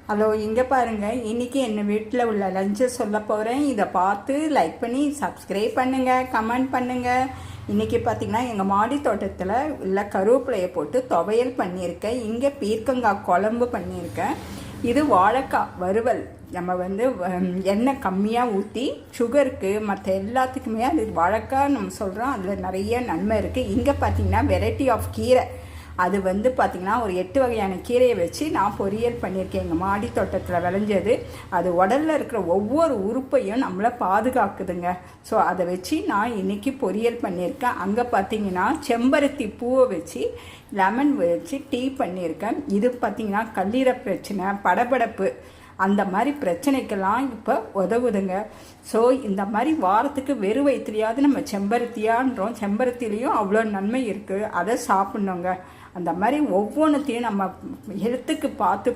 Hello, இங்கே பாருங்கள். இன்றைக்கி என்ன வீட்டில் உள்ள லஞ்சை சொல்ல போகிறேன். இதை பார்த்து லைக் பண்ணி சப்ஸ்கிரைப் பண்ணுங்கள், கமெண்ட் பண்ணுங்கள். இன்றைக்கி பார்த்திங்கன்னா எங்கள் மாடி தோட்டத்தில் உள்ள கருவேப்பிலையை போட்டு துவையல் பண்ணியிருக்கேன். இங்கே பீர்க்கங்காய் குழம்பு பண்ணியிருக்கேன். இது வாழைக்காய் வறுவல். நம்ம எண்ணெய் கம்மியாக ஊற்றி சுகருக்கு மற்ற எல்லாத்துக்குமே அது வாழைக்காய் நம்ம சொல்கிறோம். அதில் நிறைய நன்மை இருக்குது. இங்கே பார்த்திங்கன்னா வெரைட்டி ஆஃப் கீரை. அது பார்த்திங்கன்னா ஒரு 8 வகையான கீரையை வச்சு நான் பொரியல் பண்ணியிருக்கேன். எங்கள் மாடி தோட்டத்தில் விளைஞ்சது. அது உடலில் இருக்கிற ஒவ்வொரு உறுப்பையும் நம்மளை பாதுகாக்குதுங்க. ஸோ அதை வச்சு நான் இன்றைக்கி பொரியல் பண்ணியிருக்கேன். அங்கே பார்த்திங்கன்னா செம்பருத்தி பூவை வச்சு லெமன் வச்சு டீ பண்ணியிருக்கேன். இது பார்த்திங்கன்னா கல்லீரல் பிரச்சனை, படபடப்பு, அந்த மாதிரி பிரச்சனைக்கெல்லாம் இப்போ உதவுதுங்க. ஸோ இந்த மாதிரி வாரத்துக்கு வெறும் வயிற்றுலையாவது நம்ம செம்பருத்தியான்றோம். செம்பருத்திலையும் அவ்வளோ நன்மை இருக்குது. அதை சாப்பிட்ணுங்க. அந்த மாதிரி ஒவ்வொன்றுத்தையும் நம்ம ஹெல்த்துக்கு பார்த்து